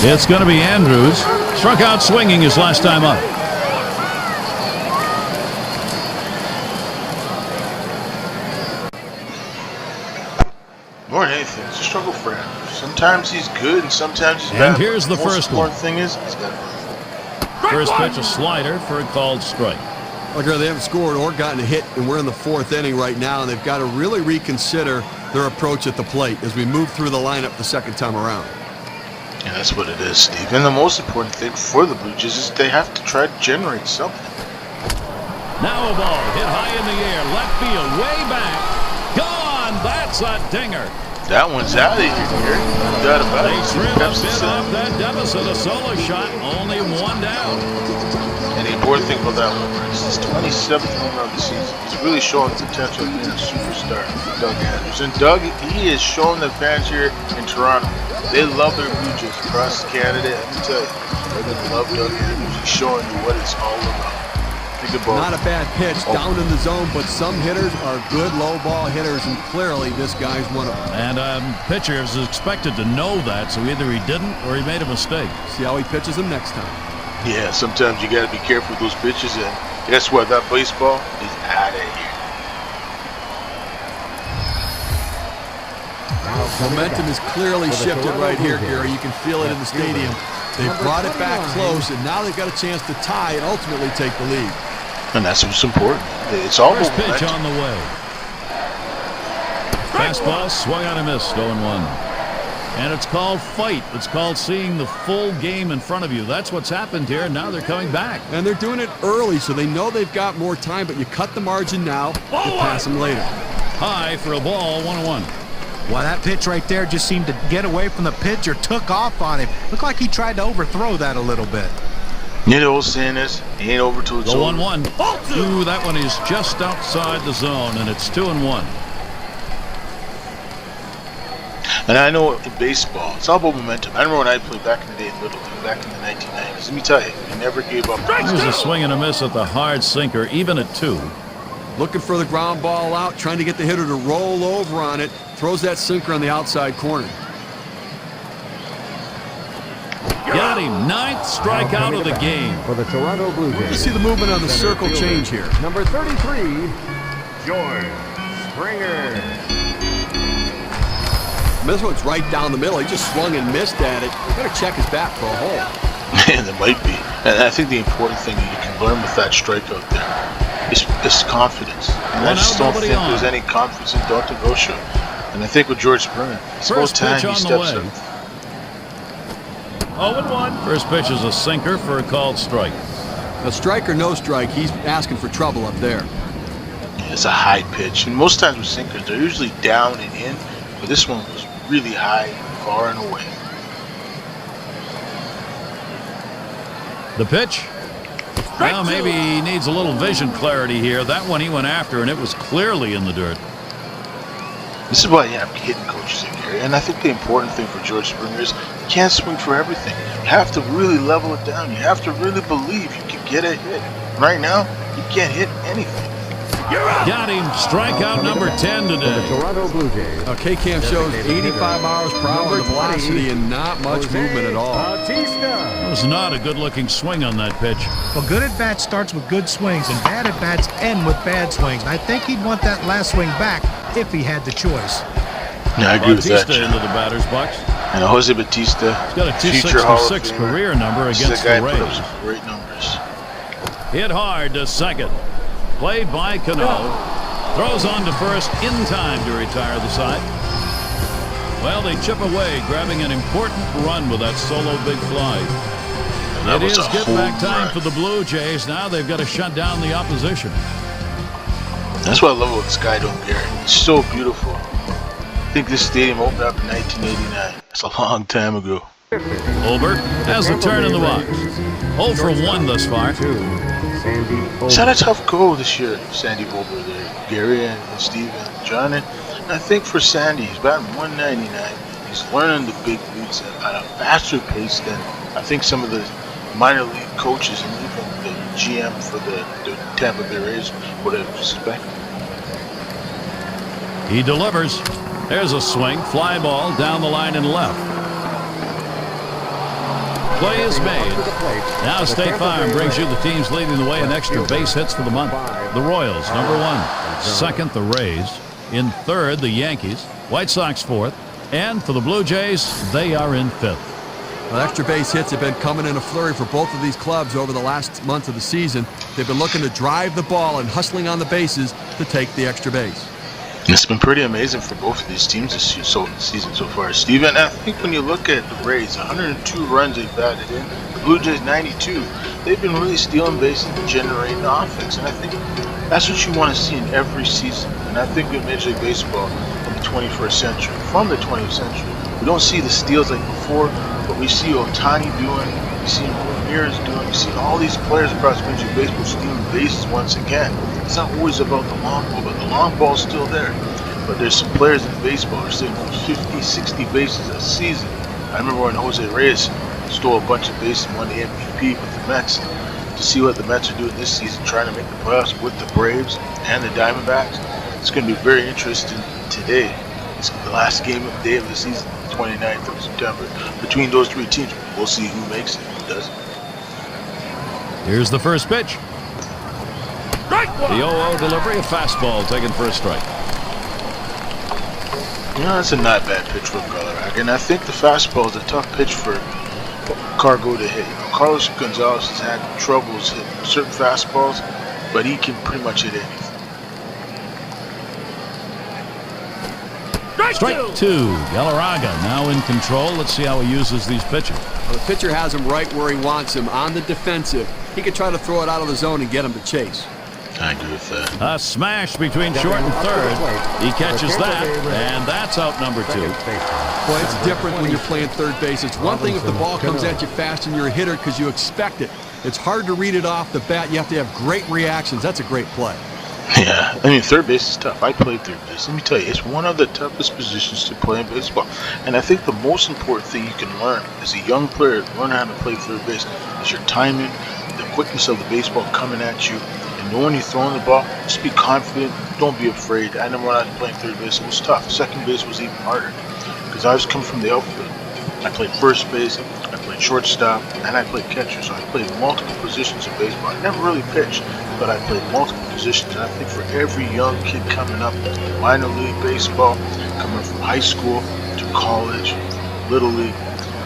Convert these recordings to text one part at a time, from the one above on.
It's going to be Andrews. Struck out swinging his last time up. More than anything, it's a struggle for Andrews. Sometimes he's good and sometimes he's bad. And here's the first one. The important thing is he's got First pitch, a slider for a called strike. Well, Gary, they haven't scored or gotten a hit, and we're in the fourth inning right now, and they've got to really reconsider their approach at the plate as we move through the lineup the second time around. Yeah, that's what it is, Steve. And the most important thing for the Blue Jays is they have to try to generate something. Now a ball hit high in the air. Left field, way back. Gone. That's a dinger. That one's out of here, Gary. No doubt about it. They trim a bit off that deficit. A solo shot, only one down. And the important thing about that one is his 27th home run of the season. He's really showing the potential of being a superstar, Doug Andrews. And Doug, he is showing the fans here in Toronto. They love their Blue Jays across Canada. Let me tell you, they're going to love Doug Andrews. He's showing you what it's all about. Think about Not a bad pitch down in the zone, but some hitters are good low ball hitters, and clearly this guy's one of them. And pitcher is expected to know that, so either he didn't or he made a mistake. See how he pitches him next time. Yeah, sometimes you got to be careful with those pitches, and guess what? That baseball is out of here. Momentum is clearly shifted right here, Gary. You can feel it in the stadium. They brought it back close, and now they've got a chance to tie and ultimately take the lead. And that's what's important. It's all First momentum. pitch on the way. Fastball swung on and missed, 0-1. And it's called fight. It's called seeing the full game in front of you. That's what's happened here. Now they're coming back. And they're doing it early, so they know they've got more time, but you cut the margin now, you pass them later. High for a ball, 1-1. Well, that pitch right there just seemed to get away from the pitcher, took off on him. Looked like he tried to overthrow that a little bit. You know the old saying is, he ain't over till it's The over. 1-1. Ooh, that one is just outside the zone, and it's 2-1. And I know in baseball, it's all about momentum. I remember when I played back in the day in Little League, back in the 1990s. Let me tell you, we never gave up. There's a swing and a miss at the hard sinker, even at 2. Looking for the ground ball out, trying to get the hitter to roll over on it. Throws that sinker on the outside corner. Got him. 9th strikeout of the game. For the Toronto Blue Jays. You see the movement on the circle change here. Number 33, George Springer. This one's right down the middle. He just swung and missed at it. Better check his bat for a hole. Man, there might be. And I think the important thing that you can learn with that strikeout there is confidence. And I just don't think there's any confidence in Dr. Gosha. And I think with George Springer, it's about time he steps up. 0-1. First pitch is a sinker for a called strike. A strike or no strike, he's asking for trouble up there. It's a high pitch. And most times with sinkers, they're usually down and in. But this one was really high, far and away. The pitch. Well, maybe he needs a little vision clarity here. That one he went after, and it was clearly in the dirt. This is why you have hitting coaches in here. And I think the important thing for George Springer is you can't swing for everything. You have to really level it down. You have to really believe you can get a hit. Right now, you can't hit anything. Got him. Strikeout number 10 For the today. Toronto Blue Jays. K-Cam shows 85 miles per hour on the velocity and not much movement at all. That was not a good-looking swing on that pitch. Well, good at-bat starts with good swings, and bad at-bats end with bad swings. I think he'd want that last swing back if he had the choice. Yeah, I agree with that. Bautista into the batter's box. And Jose Bautista, He's got a future Hall of 266 Famer. career number This is against a guy the who put up Rays. some great numbers. Hit hard to second. Played by Cano. Throws on to first in time to retire the side. Well, they chip away, grabbing an important run with that solo big fly. That It was is a get-back home time run. for the Blue Jays. Now they've got to shut down the opposition. That's what I love about the Sky Dome, Gary. It's so beautiful. I think this stadium opened up in 1989. That's a long time ago. Olbert has a turn in the box. 0 for 1 thus far. He's had a tough go this year, Sandy Olbert there. Gary and Steve and John. And I think for Sandy, he's batting 199. He's learning the big leagues at a faster pace than I think some of the minor league coaches and even the GM for the Tampa Bay Rays would have expected. He delivers. There's a swing. Fly ball down the line and left. play is made. Now State Farm brings you the teams leading the way in extra base hits for the month. The Royals, number 1. Second, the Rays. In third, the Yankees. White Sox fourth. And for the Blue Jays, they are in fifth. Well, extra base hits have been coming in a flurry for both of these clubs over the last month of the season. They've been looking to drive the ball and hustling on the bases to take the extra base. It's been pretty amazing for both of these teams this season so far, Steven. I think when you look at the Rays, 102 runs they've batted in, the Blue Jays 92. They've been really stealing bases and generating offense, and I think that's what you want to see in every season. And I think in Major League Baseball in the 21st century, from the 20th century, we don't see the steals like before, but we see Ohtani doing, we see Ramirez doing, we see all these players across Major League Baseball stealing bases once again. It's not always about the long ball, but the long ball's still there. But there's some players in baseball who are stealing 50, 60 bases a season. I remember when Jose Reyes stole a bunch of bases and won the MVP with the Mets. To see what the Mets are doing this season, trying to make the playoffs with the Braves and the Diamondbacks, it's going to be very interesting today. It's the last game of the day of the season, 29th of September. Between those three teams, we'll see who makes it, who doesn't. Here's the first pitch. The 0-0 delivery, a fastball taken for a strike. You know, that's a not bad pitch for Galarraga, and I think the fastball is a tough pitch for Cargo to hit. You know, Carlos Gonzalez has had troubles hitting certain fastballs, but he can pretty much hit anything. Strike 2. Galarraga now in control. Let's see how he uses these pitches. Well, the pitcher has him right where he wants him, on the defensive. He could try to throw it out of the zone and get him to chase. I agree with that. A smash between short and third. He catches that, and that's out number 2. Well, it's different when you're playing third base. It's one thing if the ball comes at you fast and you're a hitter because you expect it. It's hard to read it off the bat. You have to have great reactions. That's a great play. Yeah, I mean, third base is tough. I played third base. Let me tell you, it's one of the toughest positions to play in baseball. And I think the most important thing you can learn as a young player, learn how to play third base, is your timing, the quickness of the baseball coming at you, and knowing you're throwing the ball. Just be confident. Don't be afraid. I remember when I was playing third base, it was tough. Second base was even harder because I was coming from the outfield. I played first base, I played shortstop, and I played catcher. So I played multiple positions in baseball. I never really pitched, but I played multiple positions. And I think for every young kid coming up in minor league baseball, coming from high school to college, little league,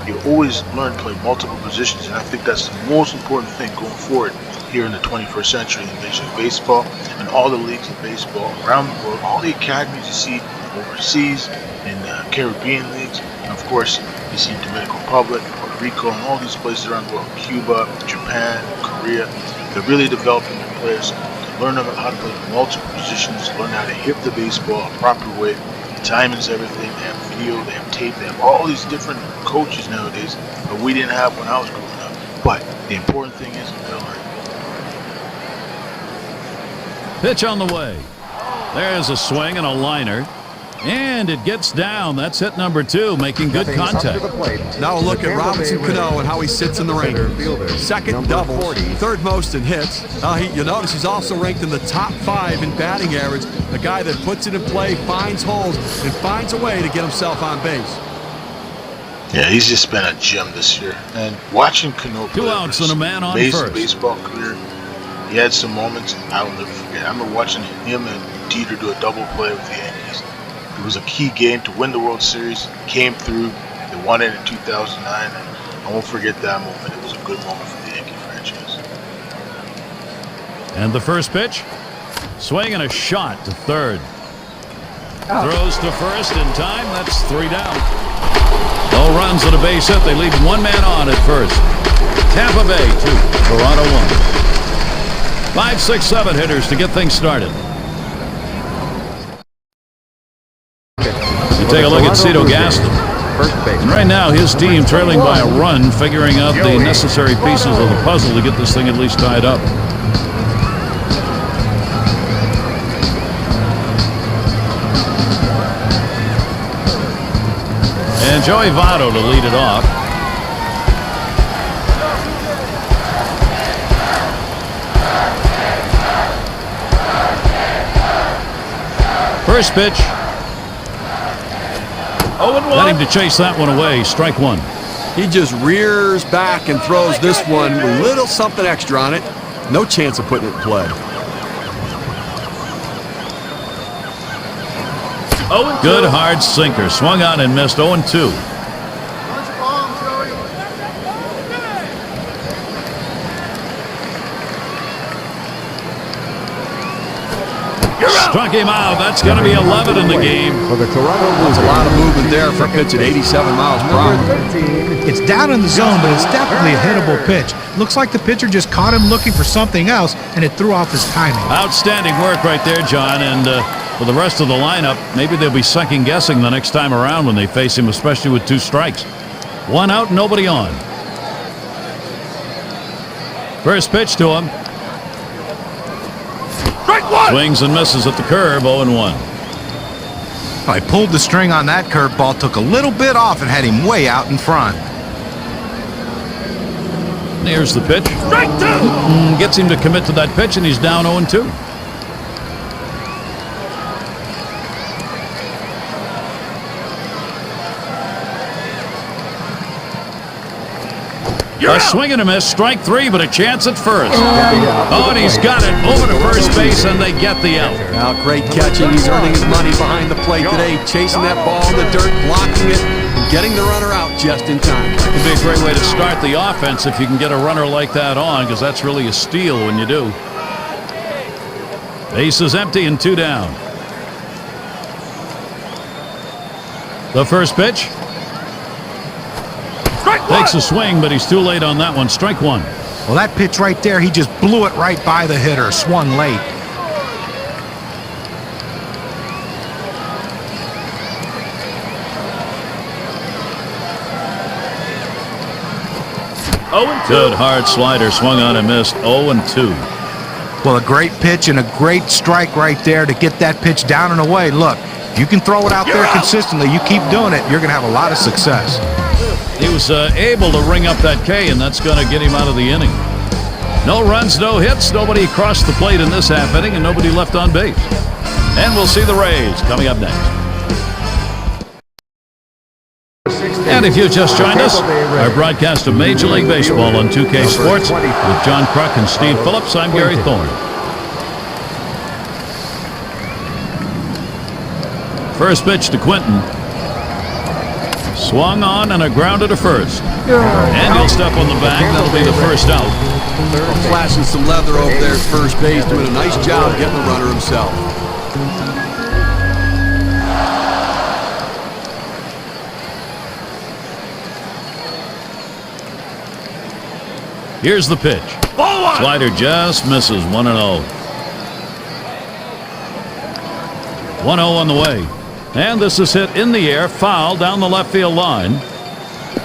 you always learn to play multiple positions. And I think that's the most important thing going forward here in the 21st century in Major League Baseball and all the leagues of baseball around the world, all the academies you see overseas in Caribbean leagues, and of course you see Dominican Republic, Puerto Rico, and all these places around the world, Cuba, Japan, Korea. They're really developing their players to learn how to play multiple positions, learn how to hit the baseball a proper way. Timing's everything. They have video, they have tape, they have all these different coaches nowadays that we didn't have when I was growing up. But the important thing is they'll learn. Pitch on the way. There's a swing and a liner. And it gets down. That's hit number 2, making good contact. Now a look at Robinson Cano and how he sits in the rankings. Second doubles, third most in hits. You'll notice he's also ranked in the top 5 in batting average. A guy that puts it in play, finds holes, and finds a way to get himself on base. Yeah, he's just been a gem this year. And watching Cano play 2 outs and a man on amazing first. baseball career, he had some moments I'll never forget. I remember watching him and Dieter do a double play with the Yankees. It was a key game to win the World Series. Came through. They won it in 2009, and I won't forget that moment. It was a good moment for the Yankee franchise. And the first pitch. Swing and a shot to third. Throws to first in time. That's 3 down. No runs at a base hit. They leave 1 man on at first. Tampa Bay 2, Toronto 1. 5, 6, 7 hitters to get things started. You take a look at Cito Gaston. And right now his team trailing by a run, figuring out the necessary pieces of the puzzle to get this thing at least tied up. And Joey Votto to lead it off. First pitch. 0-1. Let him to chase that one away. Strike 1. He just rears back and throws this one with a little something extra on it. No chance of putting it in play. Good hard sinker. Swung on and missed. 0-2. Struck him out. That's going to be 11 in the game. For the Toronto Blue That's a lot of movement there for a pitch at 87 miles per hour. It's down in the zone, but it's definitely a hittable pitch. Looks like the pitcher just caught him looking for something else, and it threw off his timing. Outstanding work right there, John. And for the rest of the lineup, maybe they'll be second-guessing the next time around when they face him, especially with 2 strikes. 1 out, nobody on. First pitch to him. Swings and misses at the curve, 0-1. I pulled the string on that curveball, took a little bit off, and had him way out in front. Here's the pitch. Strike 2! Gets him to commit to that pitch, and he's down 0-2. A swing and a miss, strike 3, but a chance at first. Oh, and he's got it over to first base, and they get the out. Now, great catching. He's earning his money behind the plate today, chasing that ball in the dirt, blocking it, and getting the runner out just in time. That could be a great way to start the offense if you can get a runner like that on, because that's really a steal when you do. Base is empty and 2 down. The first pitch. Takes a swing, but he's too late on that one. Strike 1. Well, that pitch right there, he just blew it right by the hitter, swung late. Good hard slider, swung on and missed. 0-2. Well, a great pitch and a great strike right there to get that pitch down and away. Look, if you can throw it out there consistently, you keep doing it, you're going to have a lot of success. He was able to ring up that K, and that's going to get him out of the inning. No runs, no hits, nobody crossed the plate in this half inning, and nobody left on base. And we'll see the Rays coming up next. And if you just joined us, our broadcast of Major League Baseball on 2K Sports with John Kruk and Steve Phillips, I'm Gary Thorne. First pitch to Quinton. Swung on and a grounder to first. And he'll step on the bag. That'll be the first out. Flashing some leather over there at first base, doing a nice job getting the runner himself. Here's the pitch. Slider just misses. 1-0. 1-0 on the way. And this is hit in the air, foul down the left field line.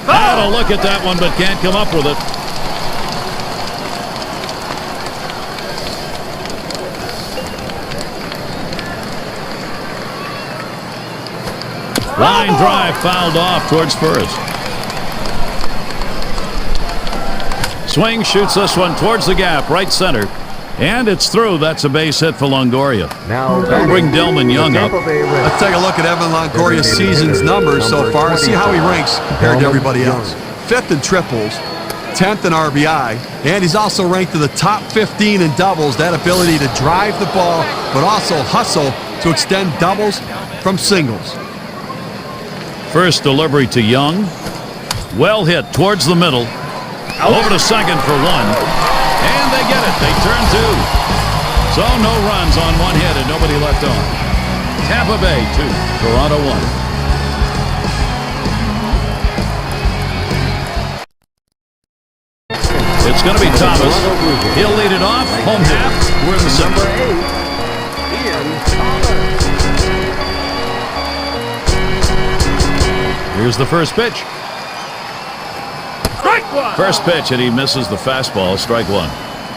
Had a look at that one, but can't come up with it. Line drive fouled off towards first. Swing, shoots this one towards the gap, right center. And it's through. That's a base hit for Longoria. Now They'll bring Delman Young up. Let's take a look at Evan Longoria's season's numbers so far and see how he ranks compared to everybody else. 5th in triples, 10th in RBI, and he's also ranked in the top 15 in doubles. That ability to drive the ball, but also hustle to extend doubles from singles. First delivery to Young. Well hit towards the middle. Over to second for 1. And they get it. They turn 2. So no runs on 1 hit and nobody left on. Tampa Bay 2, Toronto 1. It's going to be Thomas. He'll lead it off. Home half. We're in the number 7th. Here's the first pitch. First pitch, and he misses the fastball. Strike 1.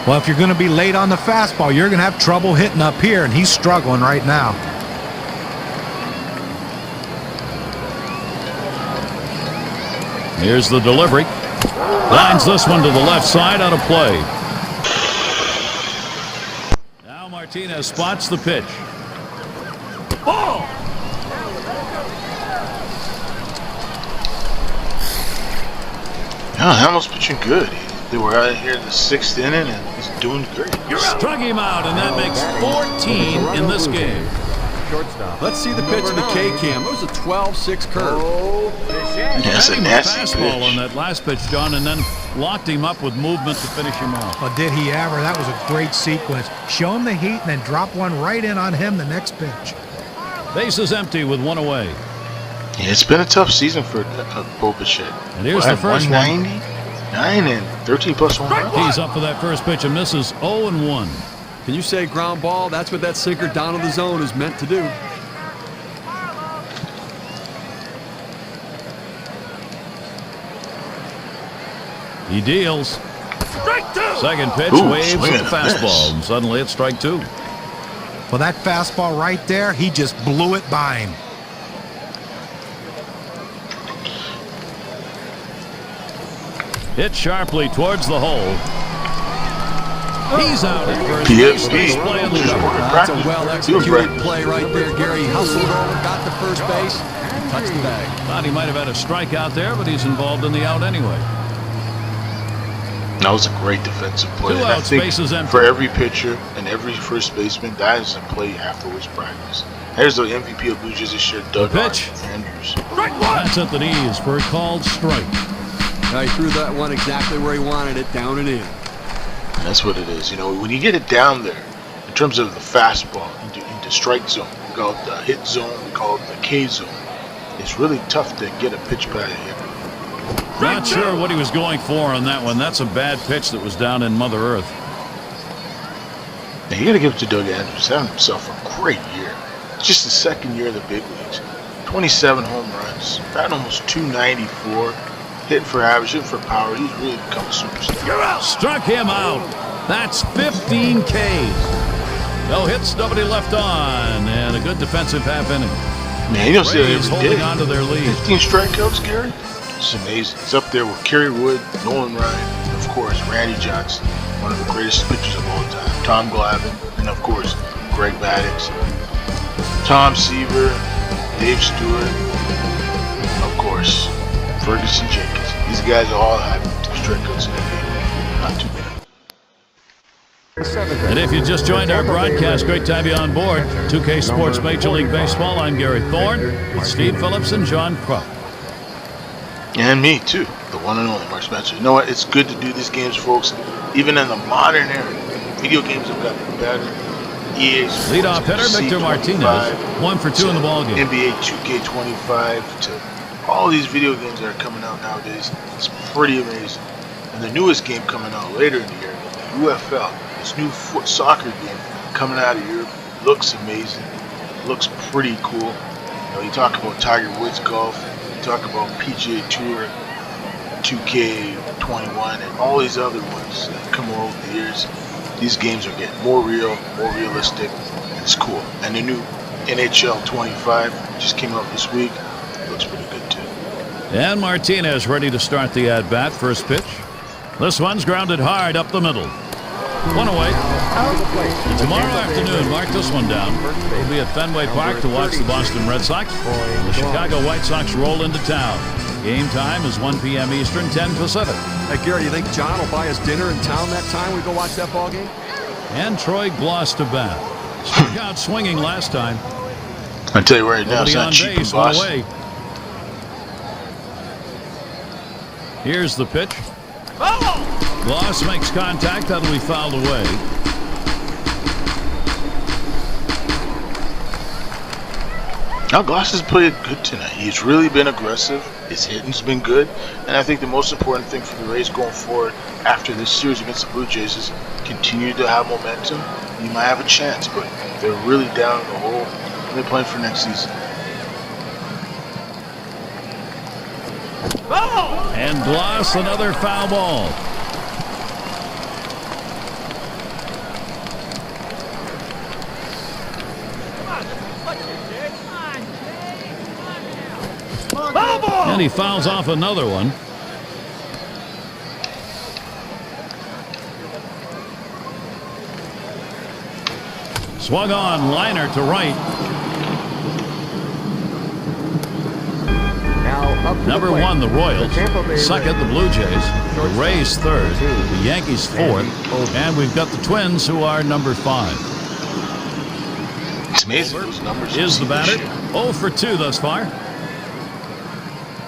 Well, if you're going to be late on the fastball, you're going to have trouble hitting up here, and he's struggling right now. Here's the delivery. Lines this one to the left side, out of play. Now Martinez spots the pitch. Ball! No, Hamill's pitching good. They were out here in the 6th inning, and he's doing great. Struck him out, and that makes 14 in this game. Shortstop. Let's see the pitch of the K-Cam. It was a 12-6 curve. That's a Had him nasty fastball pitch. on that last pitch, John, and then locked him up with movement to finish him off. Well, did he ever? That was a great sequence. Show him the heat and then drop one right in on him the next pitch. Bases empty with one away. Yeah, it's been a tough season for Bo Bichette. And here's the first one. 199 and 13 plus home runs. He's up for that first pitch and misses 0-1. Can you say ground ball? That's what that sinker down in the zone is meant to do. He deals. Second pitch Ooh, waves swing a and a fastball, miss. and suddenly it's strike two. Well, that fastball right there, he just blew it by him. Hit sharply towards the hole. He's out at first. PFP. He's playing the Just cover. working That's a practice. well-executed play right there, Gary. He hustled over, got to first base, and touched the bag. Thought he might have had a strikeout there, but he's involved in the out anyway. That was a great defensive play. Two And I outs, think bases empty. for every pitcher and every first baseman, that is a play afterwards practice. There's the MVP of Blue Jays this year, Doug pitch. Andrews. That's at the knees for a called strike. He threw that one exactly where he wanted it, down and in. And that's what it is. You know, when you get it down there, in terms of the fastball, into strike zone, we call it the hit zone, we call it the K zone. It's really tough to get a pitch by the hitter. Not sure what he was going for on that one. That's a bad pitch that was down in Mother Earth. Now, you got to give it to Doug Andrews. He's having himself a great year. It's just the second year of the big leagues. 27 home runs, batting almost 294, hitting for average, hitting for power. He's really become a superstar. Struck him out. That's 15 Ks. No hits, nobody left on, and a good defensive half inning. Man, you don't see that Rays every holding day. on to their lead. 15 strikeouts, Gary? It's amazing. It's up there with Kerry Wood, Nolan Ryan, and of course, Randy Johnson, one of the greatest pitchers of all time, Tom Glavine, and of course, Greg Maddux, Tom Seaver, Dave Stewart, and of course, Ferguson Jenkins. These guys all have strikeouts in the game. Not too bad. And if you just joined our broadcast, great to have you on board. 2K Sports Major League Baseball. I'm Gary Thorne with Steve Phillips and John Krupp. And me too, the one and only Mark Spencer. You know what? It's good to do these games, folks. Even in the modern era, video games have gotten better. EA's Leadoff hitter Victor Martinez, 1 for 2 in the ballgame. NBA 2K25 to all these video games that are coming out nowadays. It's pretty amazing. And the newest game coming out later in the year, the UFL, this new foot soccer game coming out of Europe, looks amazing. Looks pretty cool. You know, you talk about Tiger Woods golf, you talk about PGA Tour, 2K21, and all these other ones that come over the years. These games are getting more real, more realistic, and it's cool. And the new NHL 25 just came out this week. It looks pretty good too. And Martinez ready to start the at-bat. First pitch. This one's grounded hard up the middle. One away. And tomorrow afternoon, mark this one down. We'll be at Fenway Park to watch the Boston Red Sox and the Chicago White Sox roll into town. Game time is 1 p.m. Eastern, 10 Pacific. Hey, Gary, you think John will buy us dinner in town that time we go watch that ball game? And Troy Gloss to bat. Struck out swinging last time. I tell you right now, Nobody it's on not cheap in base, one Boston. away. Here's the pitch. Gloss makes contact. That'll be fouled away. Now, Gloss has played good tonight. He's really been aggressive. His hitting's been good. And I think the most important thing for the Rays going forward after this series against the Blue Jays is continue to have momentum. You might have a chance, but they're really down in the hole. And they're playing for next season. And Gloss, another foul ball. And he fouls off another one. Swung on, liner to right. Now up to Number the plate, 1, the Royals. Tampa Bay Second, the Rays. Blue Jays. The Rays third. The Yankees fourth. And we've got the Twins, who are number 5. It's amazing those numbers. Is the batter. This year. 0 for 2 thus far.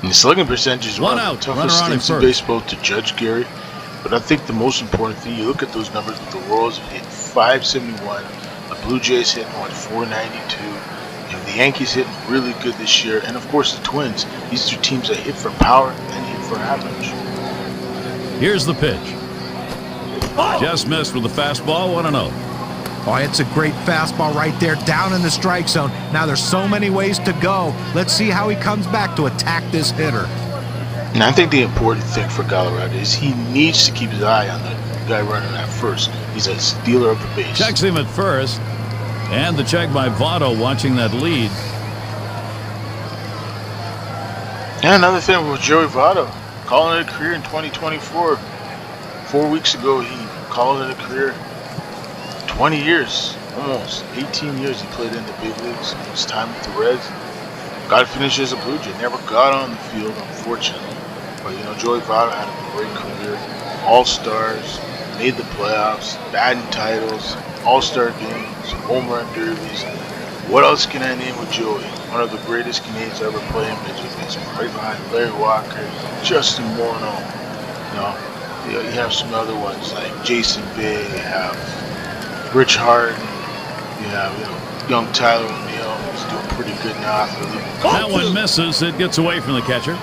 And the slugging percentage is one One of out, the toughest runner on things in at baseball to judge, Gary. But I think the most important thing, you look at those numbers with the Royals hitting 571, the Blue Jays hitting 492, and the Yankees hitting really good this year, and of course the Twins. These two teams that hit for power and hit for average. Here's the pitch. Just missed with the fastball, 1-0. Oh, it's a great fastball right there, down in the strike zone. Now there's so many ways to go. Let's see how he comes back to attack this hitter. And I think the important thing for Colorado is he needs to keep his eye on the guy running at first. He's a stealer of the base. Checks him at first. And the check by Votto watching that lead. And another thing with Joey Votto, calling it a career in 2024. 4 weeks ago, he called it a career. 20 years, almost 18 years he played in the big leagues. His time with the Reds. Got to finish as a Blue Jay. Never got on the field, unfortunately. But, you know, Joey Votto had a great career. All-Stars, made the playoffs, batting titles, All-Star games, home run derbies. What else can I name with Joey? One of the greatest Canadians ever play in Major League Baseball. Right behind Larry Walker, Justin Morneau. You have some other ones like Jason Bay. You have Rich Harden. You have young Tyler O'Neill. He's doing pretty good now after leaving. That one misses. It gets away from the catcher.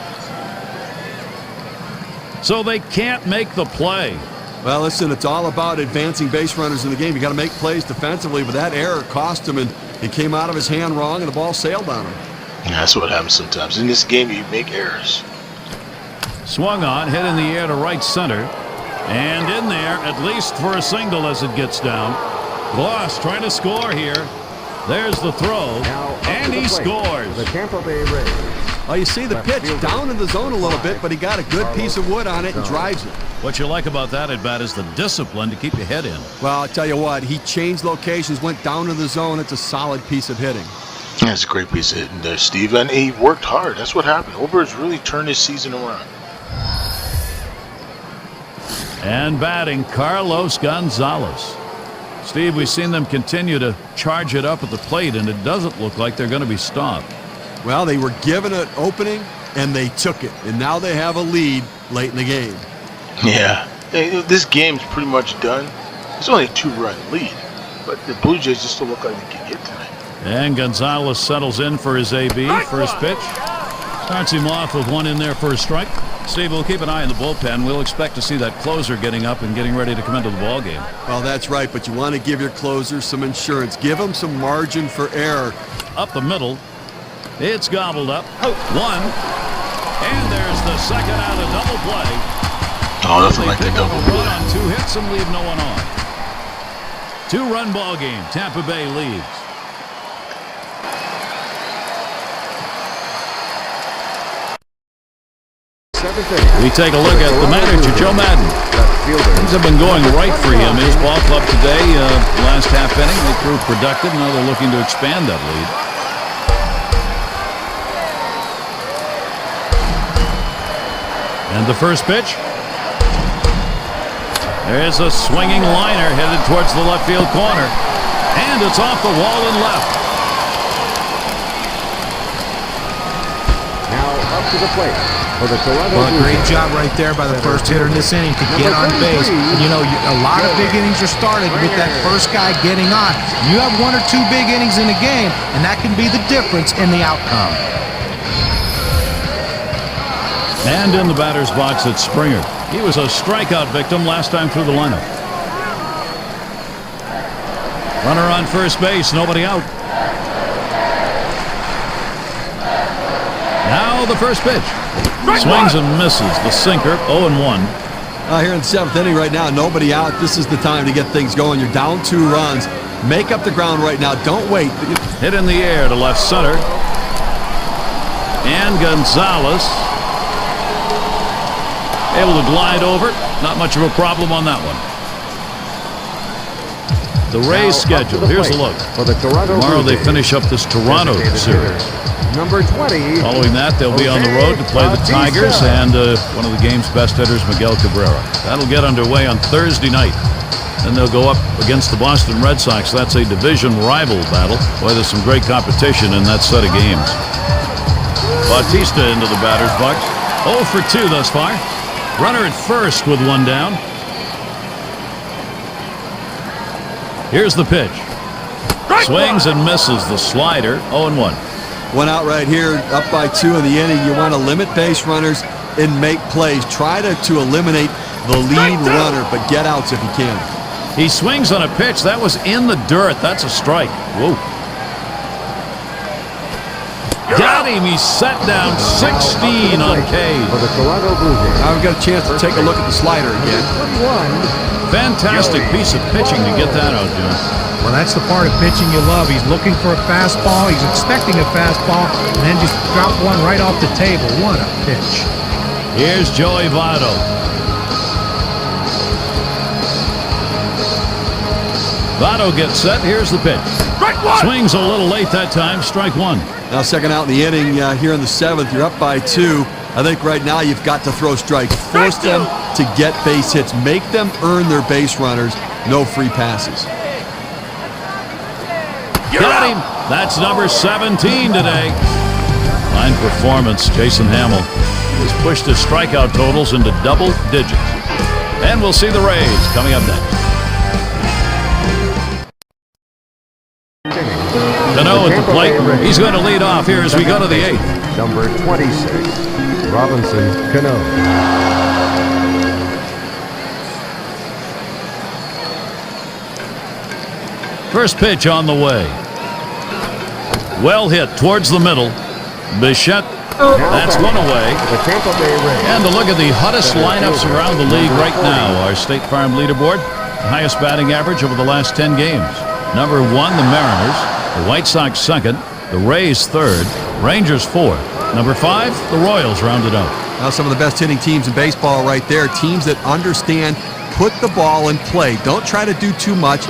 So they can't make the play. Well, listen, it's all about advancing base runners in the game. You got to make plays defensively, but that error cost him, and it came out of his hand wrong, and the ball sailed on him. That's what happens sometimes. In this game, you make errors. Swung on, hit in the air to right center. And in there, at least for a single as it gets down. Gloss trying to score here. There's the throw, and he scores. The Tampa Bay Rays. Well, you see the pitch down in the zone a little bit, but he got a good piece of wood on it and drives it. What you like about that at bat is the discipline to keep your head in. Well, I'll tell you what, he changed locations, went down in the zone. It's a solid piece of hitting. That's a great piece of hitting there, Steve. And he worked hard. That's what happened. Ober's really turned his season around. And batting, Carlos Gonzalez. Steve, we've seen them continue to charge it up at the plate, and it doesn't look like they're going to be stopped. Well, they were given an opening, and they took it. And now they have a lead late in the game. Yeah. Hey, this game's pretty much done. It's only a 2-run lead. But the Blue Jays just don't look like they can get tonight. And Gonzalez settles in for his AB, first pitch. Starts him off with one in there for a strike. Steve, we'll keep an eye on the bullpen. We'll expect to see that closer getting up and getting ready to come into the ball game. Well, that's right, but you want to give your closers some insurance. Give them some margin for error. Up the middle. It's gobbled up. One. And there's the second out of double play. Oh, nothing like that double Run play. on 2 hits and leave no one on. 2-run ball game. Tampa Bay leads. We take a look at the manager, Joe Madden. Things have been going right for him. His ball club today, last half inning, they proved productive. Now they're looking to expand that lead. And the first pitch. There's a swinging liner headed towards the left field corner. And it's off the wall and left. Now up to the plate for the Toronto Well, Blue great Jays. job right there by the first hitter in this inning to get on base. You know, a lot of big innings are started with that first guy getting on. You have 1 or 2 big innings in a game, and that can be the difference in the outcome. And in the batter's box, it's Springer. He was a strikeout victim last time through the lineup. Runner on first base, nobody out. Now the first pitch. Swings and misses. The sinker, 0-1. Here in the 7th inning right now, nobody out. This is the time to get things going. You're down 2 runs. Make up the ground right now. Don't wait. Hit in the air to left center. And Gonzalez able to glide over. Not much of a problem on that one. The Rays schedule. Here's a look. For the Toronto Tomorrow Blue they Jays. finish up this Toronto Designated series. hitter, Number 20. Following that, they'll be on the road to play the Tigers and one of the game's best hitters, Miguel Cabrera. That'll get underway on Thursday night. Then they'll go up against the Boston Red Sox. That's a division rival battle. Boy, there's some great competition in that set of games. Bautista into the batter's box. 0 for 2 thus far. Runner at first with one down. Here's the pitch. Swings and misses the slider. 0-1. One out right here, up by 2 in the inning. You want to limit base runners and make plays. Try to eliminate the lead runner, but get outs if you can. He swings on a pitch. That was in the dirt. That's a strike. Whoa. Got him. He's set down 16 on K's. For the Toronto Blue Jays. I've got a chance to take a look at the slider again. Fantastic piece of pitching to get that out, John. Well, that's the part of pitching you love. He's looking for a fastball. He's expecting a fastball, and then just drop one right off the table. What a pitch. Here's Joey Votto. Votto gets set. Here's the pitch. Swings a little late that time. Strike 1. Now second out in the inning here in the 7th. You're up by 2. I think right now you've got to throw strikes. Force them to get base hits. Make them earn their base runners. No free passes. Got him. That's number 17 today. Fine performance. Jason Hamill has pushed his strikeout totals into double digits. And we'll see the Rays coming up next. Cano at the plate. He's going to lead off here as we go to the 8th. Number 26, Robinson Cano. First pitch on the way. Well hit towards the middle. Bichette, that's one away. The Tampa Bay Rays. And to look at the hottest lineups around the league right now. Our State Farm leaderboard, the highest batting average over the last 10 games. Number 1, the Mariners. The White Sox 2nd. The Rays 3rd. Rangers 4th. Number 5, the Royals rounded out. Now some of the best hitting teams in baseball right there. Teams that understand, put the ball in play. Don't try to do too much.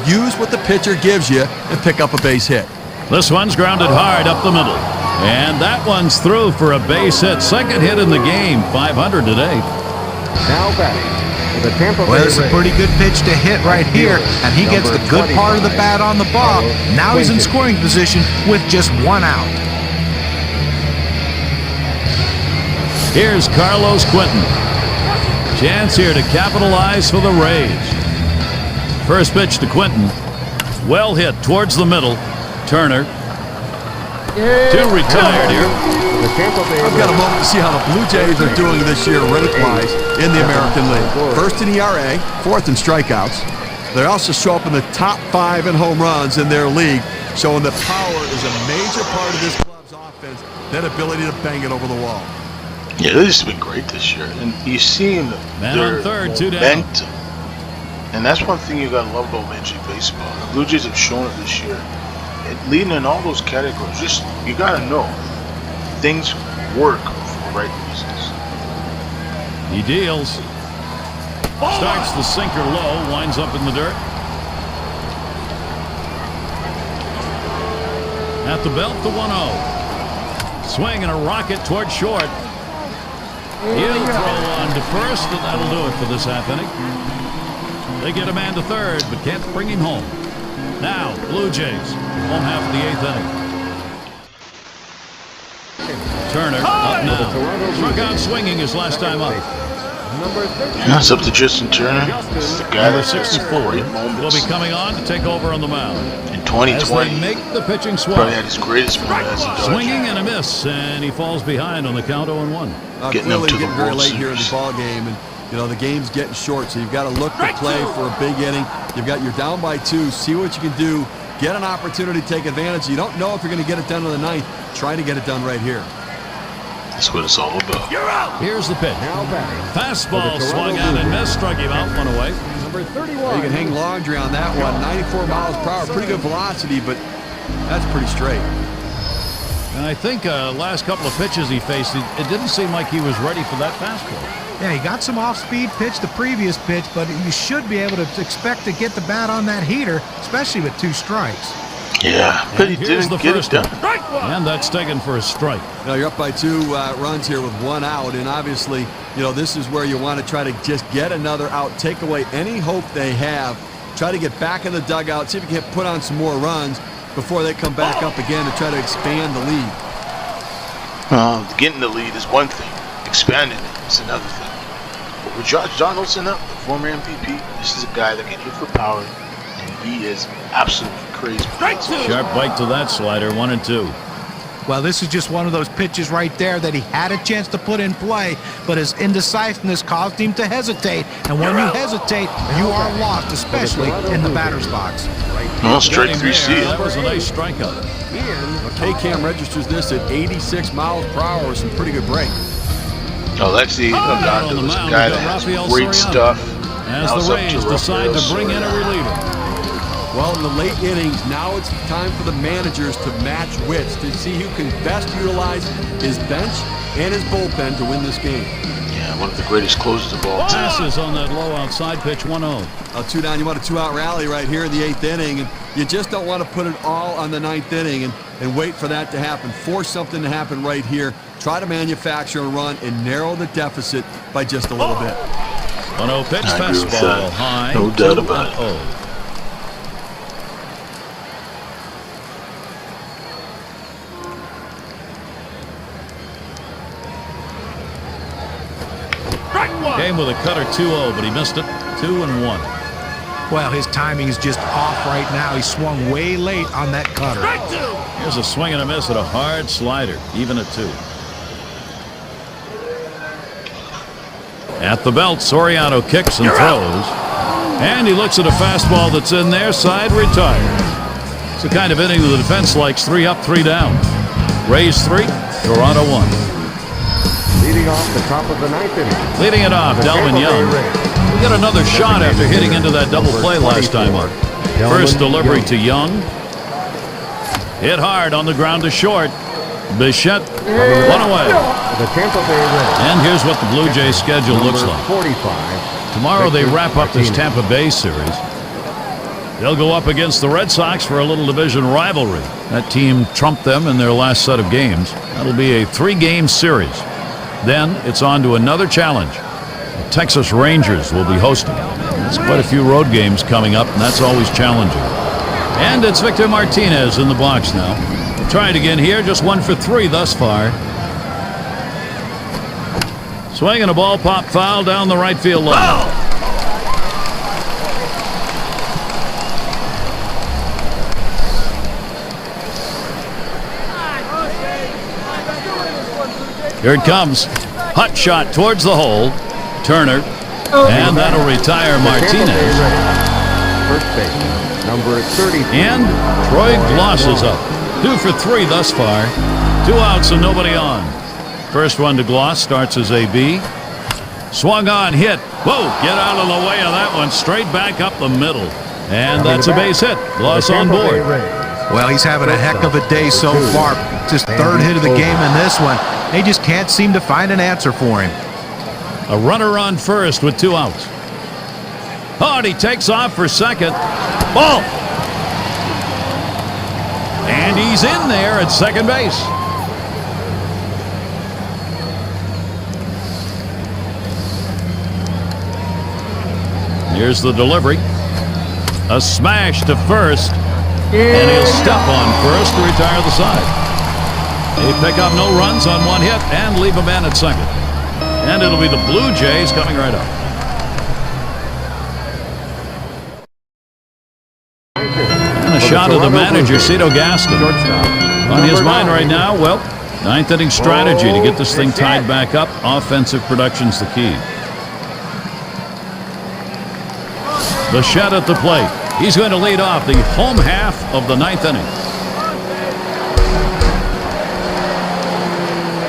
Use what the pitcher gives you and pick up a base hit. This one's grounded hard up the middle. And that one's through for a base hit. Second hit in the game. 500 today. Now batting for the Tampa Bay Well, it's a Rays. pretty good pitch to hit right here, and he gets the good part of the bat on the ball. Now he's in scoring position with just one out. Here's Carlos Quentin. Chance here to capitalize for the Rays. First pitch to Quentin. Well hit towards the middle. Turner. 2 retired here. The Tampa Bay I've got a moment to see how the Blue Jays are doing this year rate-wise in the American League. First in ERA, 4th in strikeouts. They also show up in the top 5 in home runs in their league, showing that power is a major part of this club's offense, that ability to bang it over the wall. Yeah, this has been great this year, and you've seen Man their on third, 2 down. momentum. And that's one thing you gotta love about Major League Baseball. The Blue Jays have shown it this year. Leading in all those categories, just you gotta know things work for the right reasons. He deals. Starts the sinker low, winds up in the dirt. At the belt, the 1-0. Swing and a rocket toward short. He'll throw on to first, and that'll do it for this half inning. They get a man to third, but can't bring him home. Now, Blue Jays, home half of the 8th inning. Turner up now. Struck out swinging his last time up. Number 30. Yeah, it's up to Justin Turner. This is the guy Number that has 64 great will moments. be coming on to take over on the mound. In As they 2020, make the pitching swing. probably had his greatest moment as a Dodger. Swinging and a miss, and he falls behind on the count 0-1. Getting them Clearly to the getting very World late here in the Series. ball game, and the game's getting short, so you've got to look to play for a big inning. You're down by 2. See what you can do. Get an opportunity to take advantage. You don't know if you're going to get it done in the 9th. Try to get it done right here. That's what it's all about. Here's the pitch. Now batting. Fastball swung out and missed, struck him out, 1 away. Number 31. You can hang laundry on that one. 94 miles per hour, pretty good velocity, but that's pretty straight. And I think last couple of pitches he faced, it didn't seem like he was ready for that fastball. Yeah, he got some off-speed pitch the previous pitch, but you should be able to expect to get the bat on that heater, especially with 2 strikes. Yeah, but he And here's didn't the get it first done. one. And that's taken for a strike. Now you're up by 2 runs here with 1 out, and obviously, this is where you want to try to just get another out, take away any hope they have, try to get back in the dugout, see if you can put on some more runs before they come back up again to try to expand the lead. Getting the lead is one thing. Expanding it is another thing. But with Josh Donaldson up, the former MVP, this is a guy that can hit for power, and he is absolutely crazy. Sharp bite to that slider, 1-2. Well, this is just one of those pitches right there that he had a chance to put in play, but his indecisiveness caused him to hesitate. And when you hesitate, you are lost, especially in the batter's box. Well, strike 3 That steal. was a nice strikeout. K-Cam registers this at 86 miles per hour with some pretty good break. Oh, that's the on Ogando the is a mound, guy we that got has Rafael great Soriano. stuff. As Now it's the up to Rays decide to Rafael bring in a Soriano. reliever. Well, in the late innings, now it's time for the managers to match wits to see who can best utilize his bench and his bullpen to win this game. Yeah, one of the greatest closers of all time. Passes on that low outside pitch, 1-0. 2 down, you want a 2-out rally right here in the 8th inning, and you just don't want to put it all on the 9th inning and wait for that to happen. Force something to happen right here. Try to manufacture a run and narrow the deficit by just a little bit. 1-0 pitch, I agree with fastball that. high. No doubt about it. 2-0. Came with a cutter 2-0, but he missed it. 2-1. Well, his timing is just off right now. He swung way late on that cutter. Here's a swing and a miss at a hard slider, even at 2. At the belt, Soriano kicks and throws. And he looks at a fastball that's in there, side retired. It's the kind of inning the defense likes, 3 up, 3 down. Rays 3, Toronto 1. Leading off the top of the 9th inning. Leading it off, Delvin Young. We got another shot after hitting into that double play last time up. First delivery to Young. Hit hard on the ground to short. Bichette, 1 away. The Tampa Bay Rays. And here's what the Blue Jays schedule looks Number like. 45. Tomorrow they wrap up this Martinez. Tampa Bay series. They'll go up against the Red Sox for a little division rivalry. That team trumped them in their last set of games. That'll be a 3-game series. Then it's on to another challenge. The Texas Rangers will be hosting. There's quite a few road games coming up, and that's always challenging. And it's Victor Martinez in the box now. Try it again here, just 1 for 3 thus far. Swing and a ball pop foul down the right field line. Here it comes. Hot shot towards the hole. Turner. And that'll retire Martinez. First baseman, number 30. And Troy Gloss is up. 2 for 3 thus far. 2 outs and nobody on. First one to Gloss starts as AB. Swung on, hit. Whoa, get out of the way of that one. Straight back up the middle. And that's a base hit. Gloss on board. Well, he's having a heck of a day so far. Just 3rd hit of the game in this one. They just can't seem to find an answer for him. A runner on first with 2 outs. Oh, and he takes off for second. Ball! And he's in there at second base. Here's the delivery. A smash to first. And he'll step on first to retire the side. They pick up no runs on 1 hit and leave a man at second. And it'll be the Blue Jays coming right up. And a shot of the manager, Cito Gaston. On his mind right now, well, 9th inning strategy to get this thing tied back up. Offensive production's the key. Bichette at the plate. He's going to lead off the home half of the 9th inning.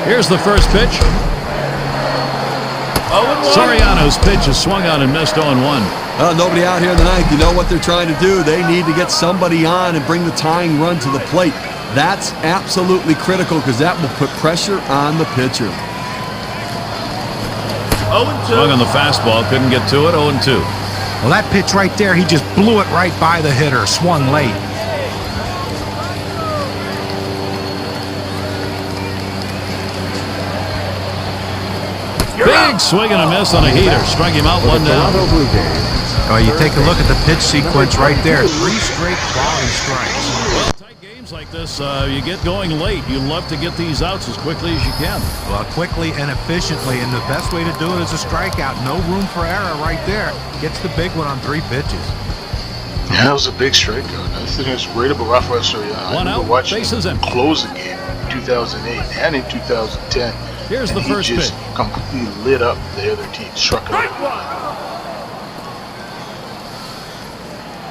Here's the first pitch. Soriano's pitch is swung on and missed 0-1. Nobody out here in the 9th. You know what they're trying to do. They need to get somebody on and bring the tying run to the plate. That's absolutely critical because that will put pressure on the pitcher. Swung on the fastball, couldn't get to it, 0-2. Well, that pitch right there, he just blew it right by the hitter, swung late. Big swing and a miss on a heater. Struck him out, For the 1 down. Toronto Blue Jays. Oh, you take a look at the pitch sequence right there. 3 straight quality strikes. Well, tight games like this, you get going late. You love to get these outs as quickly as you can. Well, quickly and efficiently, and the best way to do it is a strikeout. No room for error right there. Gets the big one on 3 pitches. Yeah, that was a big strikeout. I think it's right about Rafael Soriano. One I out, remember watching bases him empty. close the game in 2008 and in 2010. Here's and the first he just pitch. completely lit up the other team. Struck it out.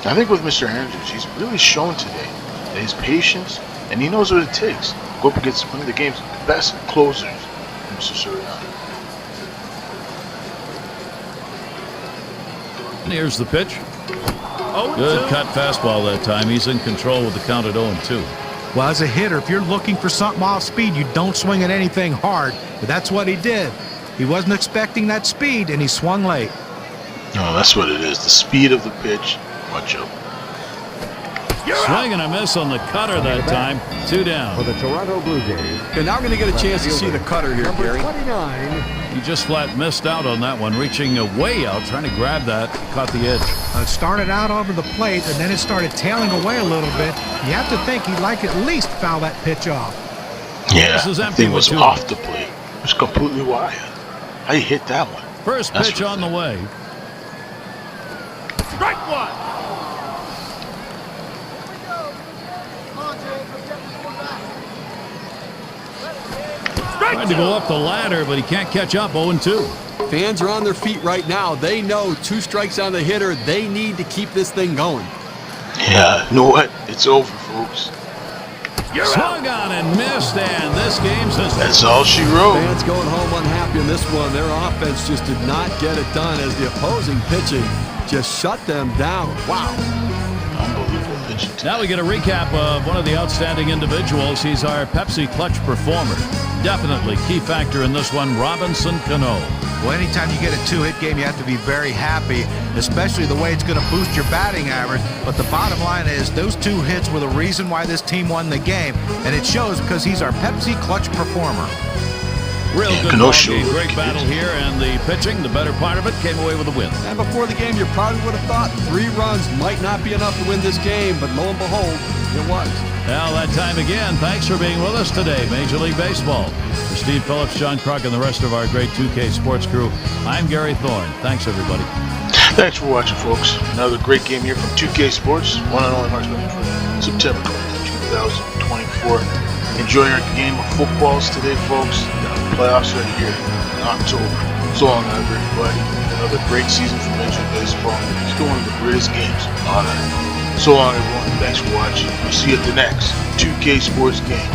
I think with Mr. Andrews, he's really shown today that his patience, and he knows what it takes. Go up against one of the game's best closers, Mr. Soriano. And here's the pitch. Good cut fastball that time. He's in control with the count at 0-2. Well, as a hitter, if you're looking for something off speed, you don't swing at anything hard. But that's what he did. He wasn't expecting that speed, and he swung late. No, that's what it is. The speed of the pitch. Watch out. Swing and a miss on the cutter that time. 2 down. For the Toronto Blue Jays. Okay, now we're going to get a chance to see the cutter here, Number Gary. 29. He just flat missed out on that one, reaching way out, trying to grab that. Caught the edge. It started out over the plate, and then it started tailing away a little bit. You have to think he'd like at least foul that pitch off. Yeah, This is that empty thing with was 2. off the plate. It was completely wide. How you hit that one? First That's pitch what on the way. Strike 1. Tried to go up the ladder, but he can't catch up. 0-2. Fans are on their feet right now. They know 2 strikes on the hitter. They need to keep this thing going. Yeah, you know what? It's over, folks. Swung on and missed, and this game's history. That's all she wrote. Fans going home unhappy in this one. Their offense just did not get it done as the opposing pitching just shut them down. Wow. Unbelievable pitching. Now we get a recap of one of the outstanding individuals. He's our Pepsi Clutch performer. Definitely key factor in this one, Robinson Cano. Well, anytime you get a 2-hit game, you have to be very happy, especially the way it's going to boost your batting average. But the bottom line is those 2 hits were the reason why this team won the game, and it shows because he's our Pepsi Clutch performer. Real Yeah, good Cano ball showed game. what Great he battle could do. here, and the pitching, the better part of it, came away with a win. And before the game, you probably would have thought 3 runs might not be enough to win this game, but lo and behold, it was. Now that time again, thanks for being with us today, Major League Baseball. For Steve Phillips, John Kruk, and the rest of our great 2K sports crew, I'm Gary Thorne. Thanks, everybody. Thanks for watching, folks. Another great game here from 2K Sports. One and only marksman for September 2024. Enjoy our game of footballs today, folks. The playoffs are here in October. So long, everybody. Another great season for Major League Baseball. Still one of the greatest games on earth. So long, everyone. Thanks for watching. We'll see you at the next 2K Sports game.